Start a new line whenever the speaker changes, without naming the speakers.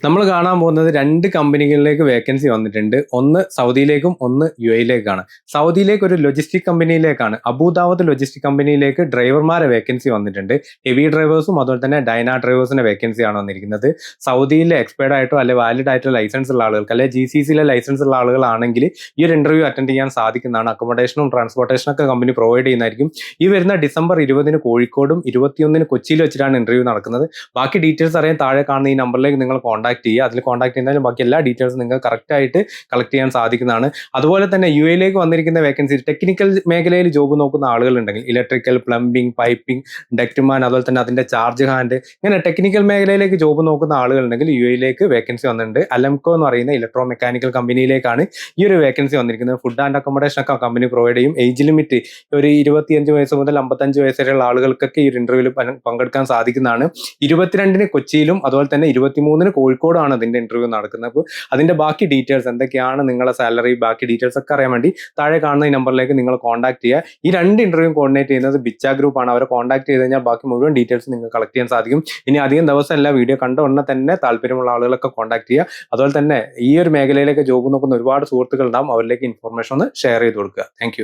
നമ്മൾ കാണാൻ പോകുന്നത് 2 കമ്പനികളിലേക്ക് വേക്കൻസി വന്നിട്ടുണ്ട്. ഒന്ന് സൗദിയിലേക്കും ഒന്ന് യുഎഇയിലേക്കാണ്. സൗദിയിലേക്ക് ഒരു ലോജിസ്റ്റിക് കമ്പനിയിലേക്കാണ്, അബുദാബിദ് ലോജിസ്റ്റിക് കമ്പനിയിലേക്ക് ഡ്രൈവർമാരെ വേക്കൻസി വന്നിട്ടുണ്ട്. ഹെവി ഡ്രൈവേഴ്സും അതുപോലെ തന്നെ ഡൈന ഡ്രൈവേഴ്സിന്റെ വേക്കൻസി ആണ് വന്നിരിക്കുന്നത്. സൗദിയിലെ എക്സ്പയർഡ് ആയിട്ടോ അല്ലെ വാലിഡ് ആയിട്ടോ ലൈസൻസ് ഉള്ള ആളുകൾക്ക് അല്ലെ GCCയിലെ ലൈസൻസ് ഉള്ള ആളുകളാണെങ്കിൽ ഈ ഒരു ഇന്റർവ്യൂ അറ്റൻഡ് ചെയ്യാൻ സാധിക്കുന്നതാണ്. അക്കോമഡേഷനും ട്രാൻസ്പോർട്ടേഷനും ഒക്കെ കമ്പനി പ്രൊവൈഡ് ചെയ്യുന്നതായിരിക്കും. ഈ വരുന്ന ഡിസംബർ 20 കോഴിക്കോടും 21 കൊച്ചിയിൽ വെച്ചിട്ടാണ് ഇന്റർവ്യൂ നടക്കുന്നത്. ബാക്കി ഡീറ്റെയിൽസ് അറിയാൻ താഴെ കാണുന്ന ഈ നമ്പറിലേക്ക് നിങ്ങൾ കോൺടാക്ട് ചെയ്യുക. അതിൽ കോൺടാക്ട് ചെയ്യുന്നതിന് ബാക്കി എല്ലാ ഡീറ്റെയിൽസും നിങ്ങൾക്ക് കറക്റ്റ് ആയിട്ട് കളക്ട് ചെയ്യാൻ സാധിക്കുന്നതാണ്. അതുപോലെ തന്നെ യുഎയിലേക്ക് വന്നിരിക്കുന്ന വേക്കൻസി ടെക്നിക്കൽ മേഖലയിൽ ജോബ് നോക്കുന്ന ആളുകളുണ്ടെങ്കിൽ ഇലക്ട്രിക്കൽ, പ്ലംബിംഗ്, പൈപ്പിംഗ്, ഡക്ട്മാൻ, അതുപോലെ തന്നെ അതിന്റെ ചാർജ് ഹാൻഡ്, ഇങ്ങനെ ടെക്നിക്കൽ മേഖലയിലേക്ക് ജോബ് നോക്കുന്ന ആളുകളുണ്ടെങ്കിൽ യുഎയിലേക്ക് വേക്കൻസി വന്നിട്ടുണ്ട്. അലംകോ എന്ന് പറയുന്ന ഇലക്ട്രോ മെക്കാനിക്കൽ കമ്പനിയിലേക്കാണ് ഈ ഒരു വേക്കൻസി വന്നിരിക്കുന്നത്. ഫുഡ് ആൻഡ് അക്കോമഡേഷൻ ഒക്കെ കമ്പനി പ്രൊവൈഡ് ചെയ്യും. ഏജ് ലിമിറ്റ് ഒരു 25 വയസ്സ് മുതൽ 55 വയസ്സ് വരെയുള്ള ആളുകൾക്കൊക്കെ ഈ ഒരു ഇന്റർവ്യൂവിൽ പങ്കെടുക്കാൻ സാധിക്കുന്നതാണ്. 22 കൊച്ചിയിലും അതുപോലെ തന്നെ 23 കോഴിക്കോടാണ് അതിന്റെ ഇന്റർവ്യൂ നടക്കുന്നത്. അപ്പോൾ അതിന്റെ ബാക്കി ഡീറ്റെയിൽസ് എന്തൊക്കെയാണ്, നിങ്ങളുടെ സാലറി, ബാക്കി ഡീറ്റെയിൽസ് ഒക്കെ അറിയാൻ വേണ്ടി താഴെ കാണുന്ന ഈ നമ്പറിലേക്ക് നിങ്ങൾ കോൺടാക്ട് ചെയ്യുക. ഈ 2 ഇന്റർവ്യൂ കോർഡിനേറ്റ് ചെയ്യുന്നത് ബിച്ച ഗ്രൂപ്പ് ആണ്. അവരെ കോൺടാക്ട് ചെയ്ത് കഴിഞ്ഞാൽ ബാക്കി മുഴുവൻ ഡീറ്റെയിൽസ് നിങ്ങൾക്ക് കളക്ട് ചെയ്യാൻ സാധിക്കും. ഇനി അധികം ദിവസമല്ല, വീഡിയോ കണ്ട ഉടനെ തന്നെ താല്പര്യമുള്ള ആളുകളൊക്കെ കോൺടാക്ട് ചെയ്യുക. അതുപോലെ തന്നെ ഈ ഒരു മേഖലയിലേക്ക് ജോബ് നോക്കുന്ന ഒരുപാട് സുഹൃത്തുക്കൾ ഉണ്ടാവും, അവരിലേക്ക് ഇൻഫോർമേഷൻ ഒന്ന് ഷെയർ ചെയ്ത് കൊടുക്കുക. താങ്ക്